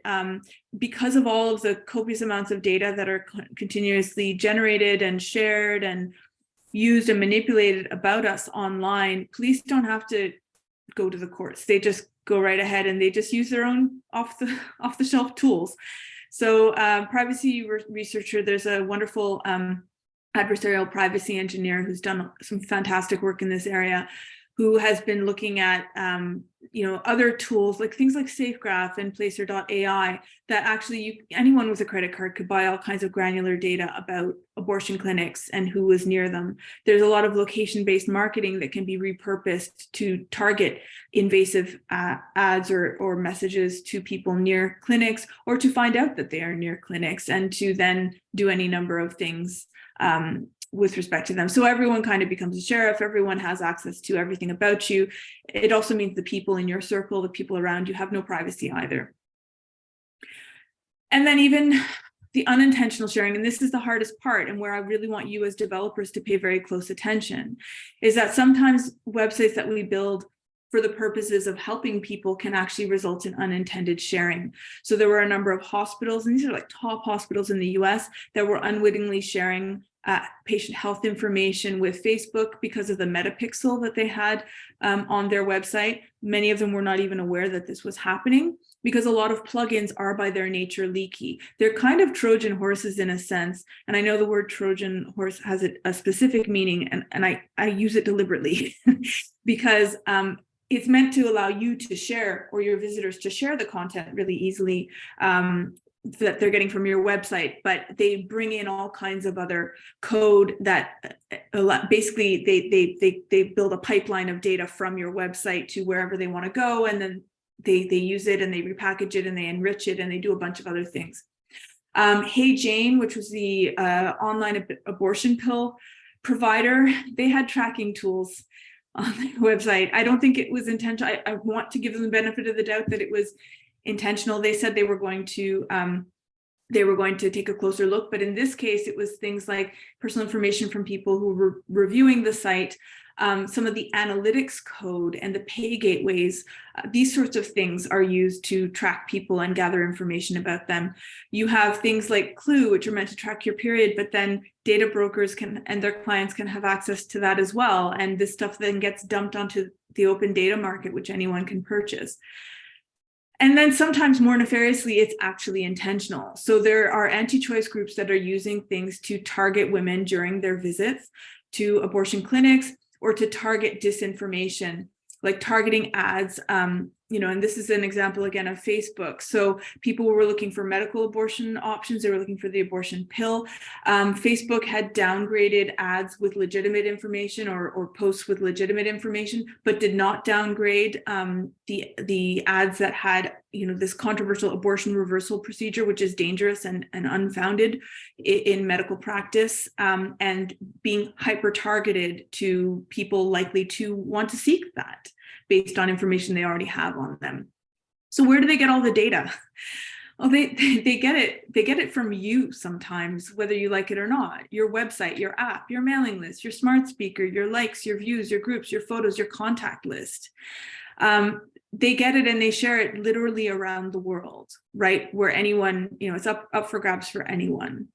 because of all of the copious amounts of data that are continuously generated and shared and used and manipulated about us online, police don't have to go to the courts. They just go right ahead and they just use their own off the shelf tools. So privacy researcher, there's a wonderful adversarial privacy engineer who's done some fantastic work in this area, who has been looking at other tools like things like SafeGraph and Placer.ai that actually anyone with a credit card could buy all kinds of granular data about abortion clinics and who was near them. There's a lot of location-based marketing that can be repurposed to target invasive ads or messages to people near clinics, or to find out that they are near clinics and to then do any number of things with respect to them. So everyone kind of becomes a sheriff. Everyone has access to everything about you. It also means the people in your circle, the people around you, have no privacy either. And then even the unintentional sharing, and this is the hardest part, and where I really want you as developers to pay very close attention, is that sometimes websites that we build for the purposes of helping people can actually result in unintended sharing. So there were a number of hospitals, and these are like top hospitals in the US, that were unwittingly sharing patient health information with Facebook because of the metapixel that they had on their website. Many of them were not even aware that this was happening, because a lot of plugins are by their nature leaky. They're kind of Trojan horses in a sense. And I know the word Trojan horse has a specific meaning, and I use it deliberately because it's meant to allow you to share, or your visitors to share the content really easily that they're getting from your website, but they bring in all kinds of other code that basically they build a pipeline of data from your website to wherever they want to go, and then they use it and they repackage it and they enrich it and they do a bunch of other things. Hey Jane, which was the online abortion pill provider, they had tracking tools on their website. I don't think it was intentional. I want to give them the benefit of the doubt that it was intentional. They said they were going to take a closer look, but in this case, it was things like personal information from people who were reviewing the site, some of the analytics code and the pay gateways. These sorts of things are used to track people and gather information about them. You have things like Clue, which are meant to track your period, but then data brokers can and their clients can have access to that as well. And this stuff then gets dumped onto the open data market, which anyone can purchase. And then sometimes more nefariously, it's actually intentional. So there are anti-choice groups that are using things to target women during their visits to abortion clinics, or to target disinformation, like targeting ads, and this is an example again of Facebook. So people were looking for medical abortion options. They were looking for the abortion pill. Facebook had downgraded ads with legitimate information or posts with legitimate information, but did not downgrade the ads that had this controversial abortion reversal procedure, which is dangerous and unfounded in medical practice, and being hyper targeted to people likely to want to seek that based on information they already have on them. So where do they get all the data? Well, they get it from you sometimes, whether you like it or not. Your website, your app, your mailing list, your smart speaker, your likes, your views, your groups, your photos, your contact list. They get it and they share it literally around the world, right? Where anyone, it's up for grabs for anyone.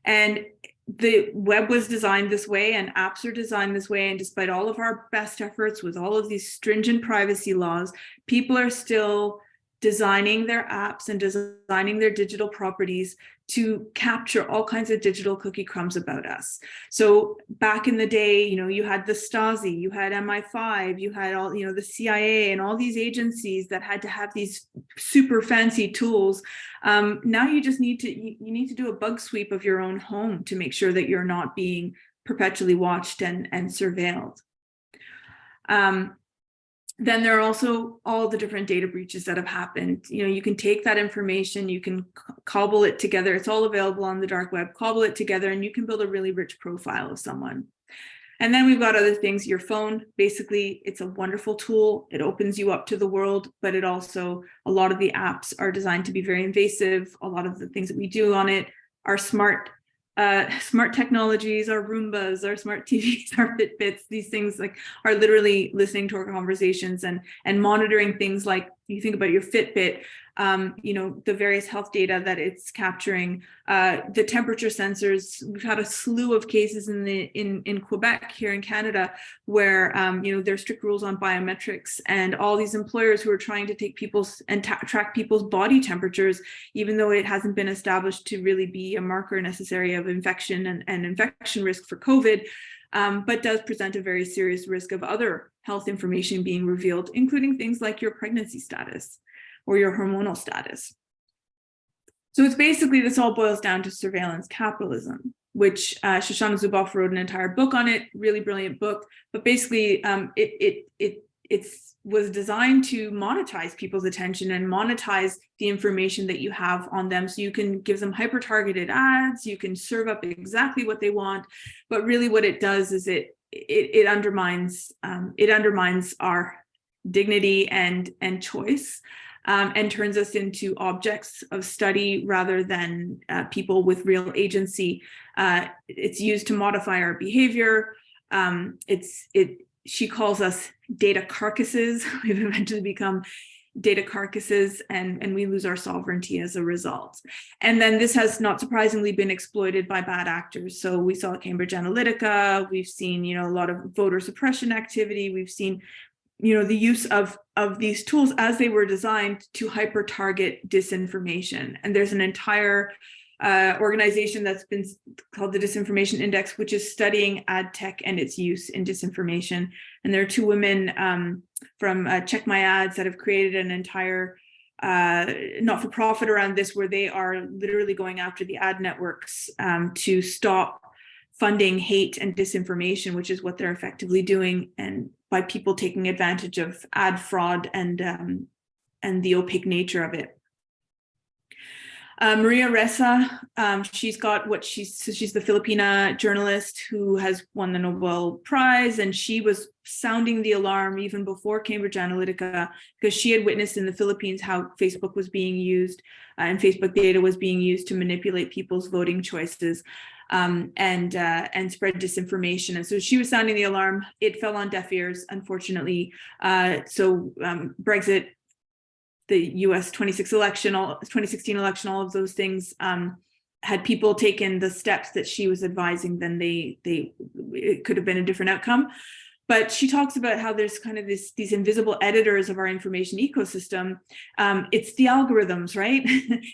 And the web was designed this way and apps are designed this way. And despite all of our best efforts with all of these stringent privacy laws, people are still designing their apps and designing their digital properties to capture all kinds of digital cookie crumbs about us. So back in the day, you had the Stasi, you had MI5, you had all, the CIA and all these agencies that had to have these super fancy tools. Now you just need to do a bug sweep of your own home to make sure that you're not being perpetually watched and surveilled. Then there are also all the different data breaches that have happened. You can take that information, you can cobble it together. It's all available on the dark web. Cobble it together and you can build a really rich profile of someone. And then we've got other things. Your phone, basically, it's a wonderful tool. It opens you up to the world, but it also, a lot of the apps are designed to be very invasive. A lot of the things that we do on it are smart technologies, our Roombas, our smart TVs, our Fitbits. These things are literally listening to our conversations and monitoring things like, you think about your Fitbit, the various health data that it's capturing, the temperature sensors. We've had a slew of cases in Quebec here in Canada where there's strict rules on biometrics, and all these employers who are trying to take people's and track people's body temperatures, even though it hasn't been established to really be a marker necessary of infection and infection risk for COVID, but does present a very serious risk of other health information being revealed, including things like your pregnancy status or your hormonal status. So it's basically, this all boils down to surveillance capitalism, which Shoshana Zuboff wrote an entire book on it, really brilliant book. But basically, it was designed to monetize people's attention and monetize the information that you have on them. So you can give them hyper-targeted ads, you can serve up exactly what they want. But really what it does is it undermines our dignity and choice. And turns us into objects of study rather than people with real agency. It's used to modify our behavior. She calls us data carcasses. We've eventually become data carcasses, and we lose our sovereignty as a result. And then this has, not surprisingly, been exploited by bad actors. So we saw Cambridge Analytica. We've seen, a lot of voter suppression activity. We've seen the use of these tools as they were designed to hyper target disinformation. And there's an entire organization that's been called the Disinformation Index, which is studying ad tech and its use in disinformation. And there are two women from Check My Ads that have created an entire not-for-profit around this, where they are literally going after the ad networks to stop funding hate and disinformation, which is what they're effectively doing, and by people taking advantage of ad fraud and the opaque nature of it. Maria Ressa, she's the Filipina journalist who has won the Nobel Prize, and she was sounding the alarm even before Cambridge Analytica, because she had witnessed in the Philippines how Facebook was being used and Facebook data was being used to manipulate people's voting choices and spread disinformation. And so she was sounding the alarm. It fell on deaf ears, unfortunately. Brexit, the US 2016 election, all of those things, had people taken the steps that she was advising, then it could have been a different outcome. But she talks about how there's kind of these invisible editors of our information ecosystem. It's the algorithms, right?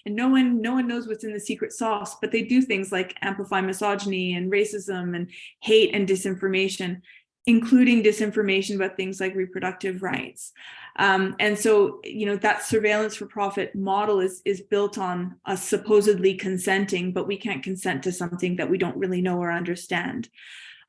And no one knows what's in the secret sauce, but they do things like amplify misogyny and racism and hate and disinformation, including disinformation about things like reproductive rights. And so, that surveillance for profit model is built on us supposedly consenting, but we can't consent to something that we don't really know or understand.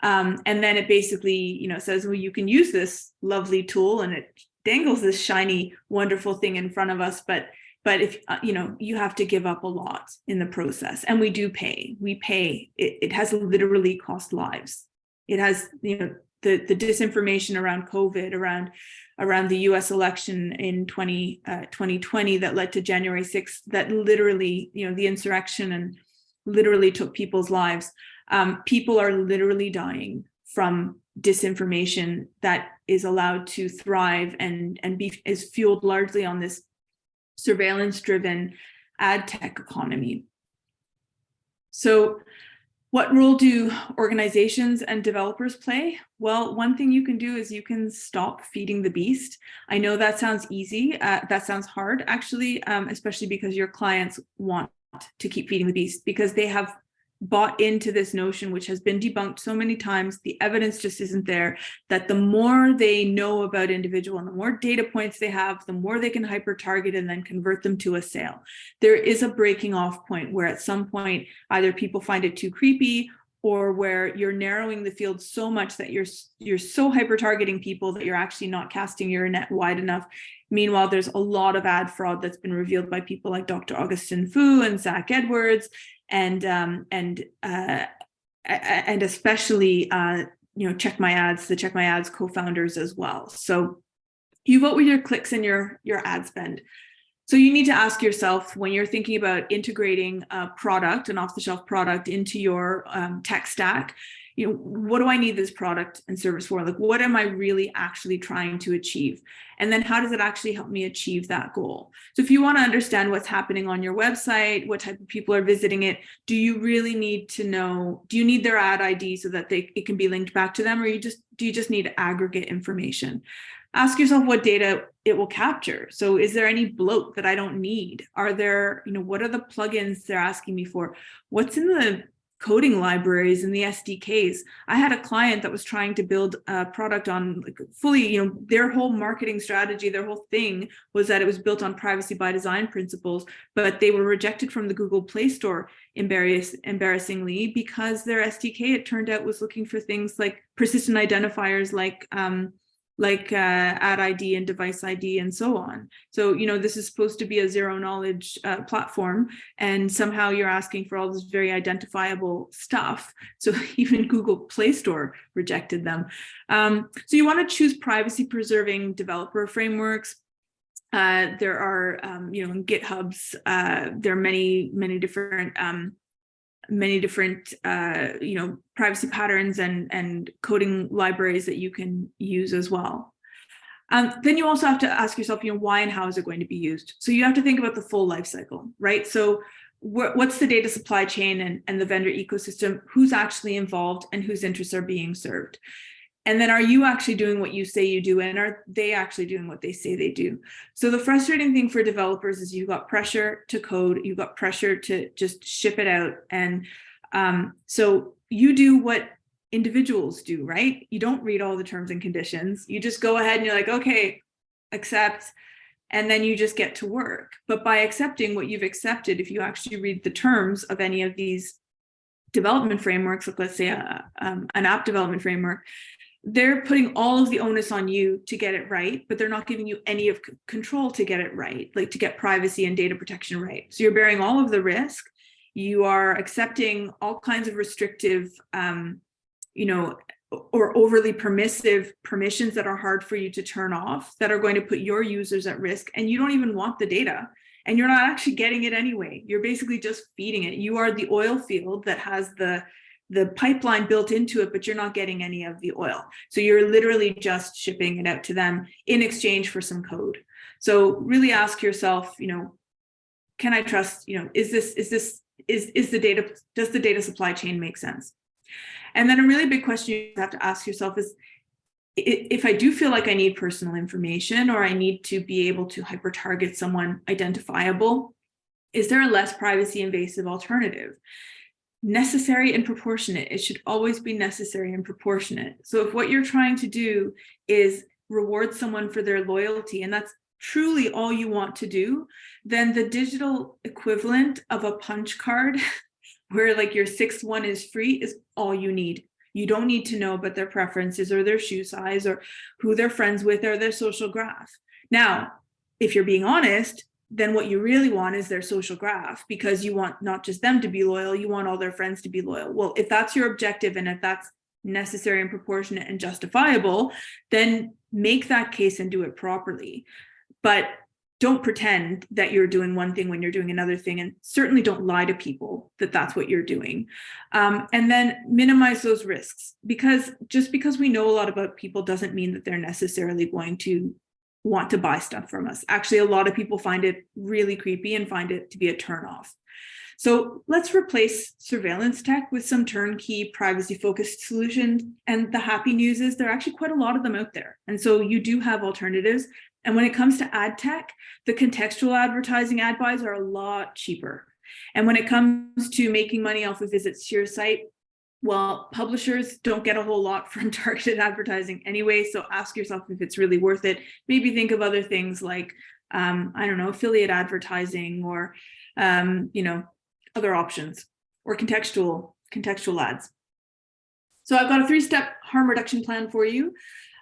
And then it basically, says, well, you can use this lovely tool, and it dangles this shiny, wonderful thing in front of us, but if, you have to give up a lot in the process. And we do pay. We pay. It has literally cost lives. It has, the disinformation around COVID, around the US election in 2020 that led to January 6th, that literally, the insurrection, and literally took people's lives. People are literally dying from disinformation that is allowed to thrive and is fueled largely on this surveillance-driven ad tech economy. So what role do organizations and developers play? Well, one thing you can do is you can stop feeding the beast. I know that sounds easy. That sounds hard, actually, especially because your clients want to keep feeding the beast, because they have bought into this notion, which has been debunked so many times. The evidence just isn't there, that the more they know about individual and the more data points they have, the more they can hyper target and then convert them to a sale. There is a breaking off point where at some point either people find it too creepy, or where you're narrowing the field so much that you're so hyper targeting people that you're actually not casting your net wide enough. Meanwhile, there's a lot of ad fraud that's been revealed by people like Dr. Augustin Fu and Zach Edwards, and especially Check My Ads, the Check My Ads co-founders as well. So you vote with your clicks and your ad spend. So you need to ask yourself, when you're thinking about integrating a product, an off-the-shelf product, into your tech stack, what do I need this product and service for? Like, what am I really actually trying to achieve? And then how does it actually help me achieve that goal? So if you want to understand what's happening on your website, what type of people are visiting it, do you really need to know, do you need their ad ID so that it can be linked back to them, or do you just need aggregate information? Ask yourself what data it will capture. So is there any bloat that I don't need? Are there, what are the plugins they're asking me for? What's in the coding libraries and the SDKs? I had a client that was trying to build a product on fully, their whole marketing strategy, their whole thing was that it was built on privacy by design principles, but they were rejected from the Google Play Store embarrassingly, because their SDK, it turned out, was looking for things like persistent identifiers like ad ID and device ID and so on. So, this is supposed to be a zero knowledge platform, and somehow you're asking for all this very identifiable stuff. So even Google Play Store rejected them. So you want to choose privacy preserving developer frameworks. There are, in GitHubs, there are many different privacy patterns and coding libraries that you can use as well. Then you also have to ask yourself, why and how is it going to be used? So you have to think about the full life cycle, right? So what's the data supply chain and the vendor ecosystem? Who's actually involved and whose interests are being served? And then are you actually doing what you say you do? And are they actually doing what they say they do? So the frustrating thing for developers is you've got pressure to code, you've got pressure to just ship it out. And so you do what individuals do, right? You don't read all the terms and conditions. You just go ahead and you're like, okay, accept. And then you just get to work. But by accepting what you've accepted, if you actually read the terms of any of these development frameworks, like let's say an app development framework, they're putting all of the onus on you to get it right, but they're not giving you any of control to get it right, like to get privacy and data protection right. So you're bearing all of the risk. You are accepting all kinds of restrictive, or overly permissive permissions that are hard for you to turn off, that are going to put your users at risk, and you don't even want the data, and you're not actually getting it anyway. You're basically just feeding it. You are the oil field that has the pipeline built into it, but you're not getting any of the oil. So you're literally just shipping it out to them in exchange for some code. So really ask yourself, can I trust, does the data supply chain make sense? And then a really big question you have to ask yourself is, if I do feel like I need personal information, or I need to be able to hyper target someone identifiable, is there a less privacy invasive alternative? Necessary and proportionate. It should always be necessary and proportionate. So if what you're trying to do is reward someone for their loyalty, and that's truly all you want to do, then the digital equivalent of a punch card where like your sixth one is free is all you need. You don't need to know about their preferences or their shoe size or who they're friends with or their social graph. Now, if you're being honest, then what you really want is their social graph, because you want not just them to be loyal, you want all their friends to be loyal. Well, if that's your objective and if that's necessary and proportionate and justifiable, then make that case and do it properly. But don't pretend that you're doing one thing when you're doing another thing, and certainly don't lie to people that that's what you're doing. And then minimize those risks, because just because we know a lot about people doesn't mean that they're necessarily going to want to buy stuff from us. Actually, a lot of people find it really creepy and find it to be a turnoff. So let's replace surveillance tech with some turnkey privacy-focused solutions. And the happy news is there are actually quite a lot of them out there. And so you do have alternatives. And when it comes to ad tech, the contextual advertising ad buys are a lot cheaper. And when it comes to making money off of visits to your site, well, publishers don't get a whole lot from targeted advertising anyway. So ask yourself if it's really worth it. Maybe think of other things like, affiliate advertising, or, other options, or contextual ads. So I've got a 3-step harm reduction plan for you.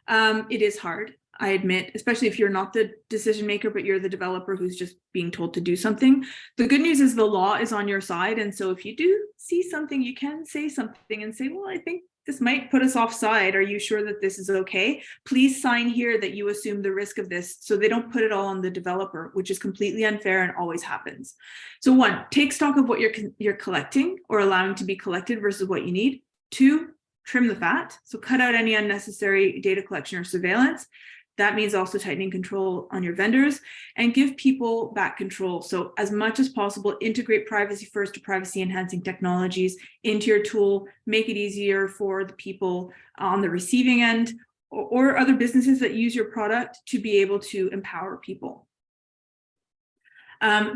It is hard, I admit, especially if you're not the decision maker, but you're the developer who's just being told to do something. The good news is the law is on your side. And so if you do see something, you can say something and say, well, I think this might put us offside. Are you sure that this is okay? Please sign here that you assume the risk of this, so they don't put it all on the developer, which is completely unfair and always happens. So 1, take stock of what you're collecting or allowing to be collected versus what you need. 2, trim the fat. So cut out any unnecessary data collection or surveillance. That means also tightening control on your vendors, and give people back control. So as much as possible, integrate privacy first or privacy enhancing technologies into your tool, make it easier for the people on the receiving end or other businesses that use your product to be able to empower people.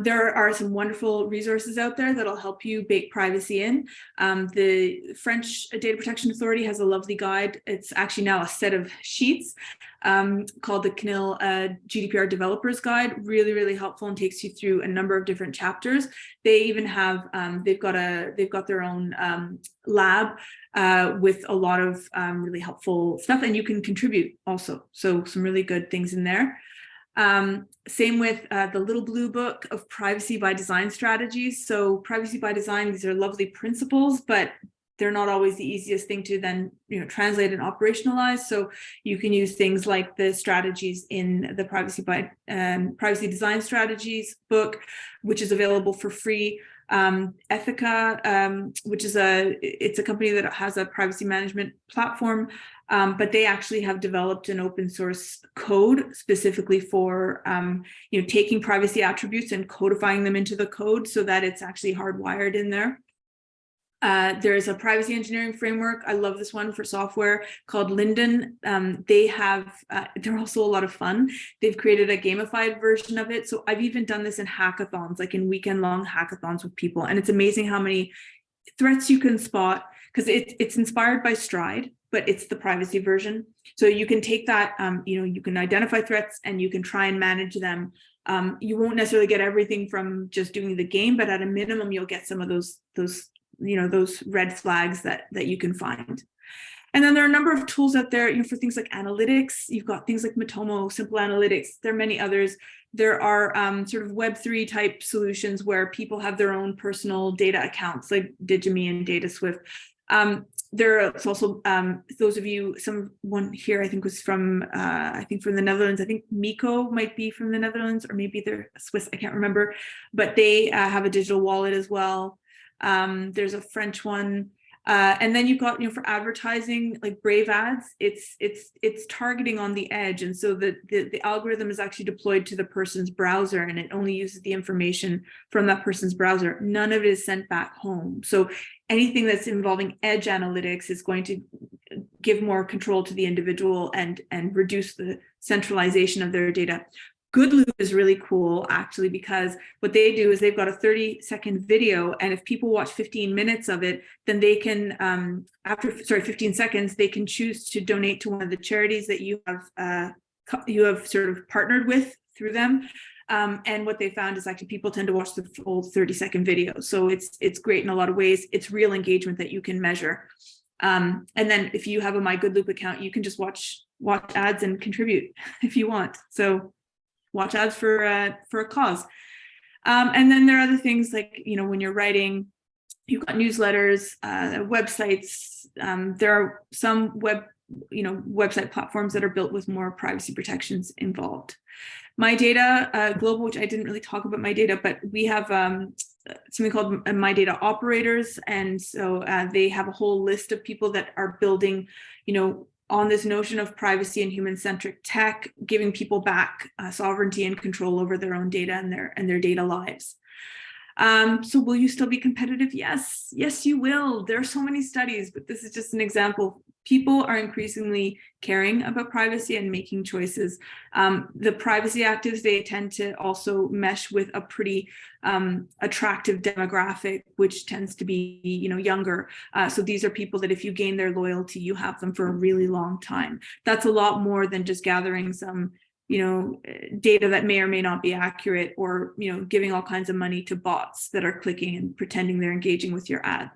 There are some wonderful resources out there that'll help you bake privacy in. The French Data Protection Authority has a lovely guide. It's actually now a set of sheets called the CNIL GDPR Developers Guide. Really, really helpful, and takes you through a number of different chapters. They even have they've got their own lab with a lot of really helpful stuff, and you can contribute also. So some really good things in there. Same with the Little Blue Book of Privacy by Design Strategies. So privacy by design, these are lovely principles, but they're not always the easiest thing to then translate and operationalize. So you can use things like the strategies in the Privacy Design Strategies book, which is available for free. Ethica, which is it's a company that has a privacy management platform, but they actually have developed an open source code specifically for taking privacy attributes and codifying them into the code so that it's actually hardwired in there. There's a privacy engineering framework. I love this one for software called Linden. They're also a lot of fun. They've created a gamified version of it. So I've even done this in hackathons, like in weekend-long hackathons with people. And it's amazing how many threats you can spot, because it's inspired by Stride, but it's the privacy version. So you can take that, you can identify threats and you can try and manage them. You won't necessarily get everything from just doing the game, but at a minimum, you'll get some of those red flags that you can find. And then there are a number of tools out there, for things like analytics. You've got things like Matomo, Simple Analytics. There are many others. There are sort of Web3 type solutions where people have their own personal data accounts, like Digime and DataSwift. There's also those of you, someone here I think was from from the Netherlands. I think Miko might be from the Netherlands, or maybe they're Swiss. I can't remember, but they have a digital wallet as well. There's a French one. And then you've got, for advertising, like Brave Ads, it's targeting on the edge. And so the algorithm is actually deployed to the person's browser, and it only uses the information from that person's browser. None of it is sent back home. So anything that's involving edge analytics is going to give more control to the individual and reduce the centralization of their data. Goodloop is really cool, actually, because what they do is they've got a 30-second video, and if people watch 15 minutes of it, then they can, 15 seconds, they can choose to donate to one of the charities that you have sort of partnered with through them. And what they found is actually people tend to watch the full 30-second video. So it's great in a lot of ways. It's real engagement that you can measure. And then if you have a My Goodloop account, you can just watch ads and contribute if you want. So watch ads for a cause. And then there are other things like, when you're writing, you've got newsletters, websites. There are some website platforms that are built with more privacy protections involved. My Data Global, which I didn't really talk about My Data, but we have something called My Data Operators. And so they have a whole list of people that are building, on this notion of privacy and human-centric tech, giving people back sovereignty and control over their own data and their data lives. So will you still be competitive? Yes, you will. There are so many studies, but this is just an example. People are increasingly caring about privacy and making choices. The privacy actives, they tend to also mesh with a pretty attractive demographic, which tends to be, younger. So these are people that if you gain their loyalty, you have them for a really long time. That's a lot more than just gathering some data that may or may not be accurate, or, giving all kinds of money to bots that are clicking and pretending they're engaging with your ad.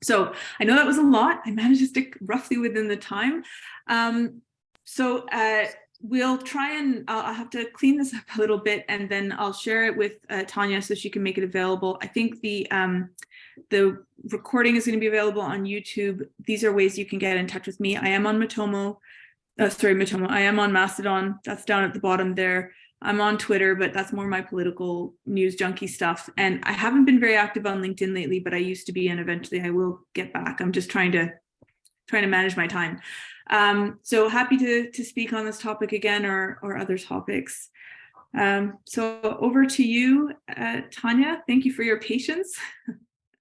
So I know that was a lot. I managed to stick roughly within the time. We'll try and I'll have to clean this up a little bit, and then I'll share it with Tanya so she can make it available. I think the recording is going to be available on YouTube. These are ways you can get in touch with me. I am on Matomo. I am on Mastodon. That's down at the bottom there. I'm on Twitter, but that's more my political news junkie stuff. And I haven't been very active on LinkedIn lately, but I used to be, and eventually I will get back. I'm just trying to manage my time. So happy to speak on this topic again, or other topics. So over to you, Tanya. Thank you for your patience.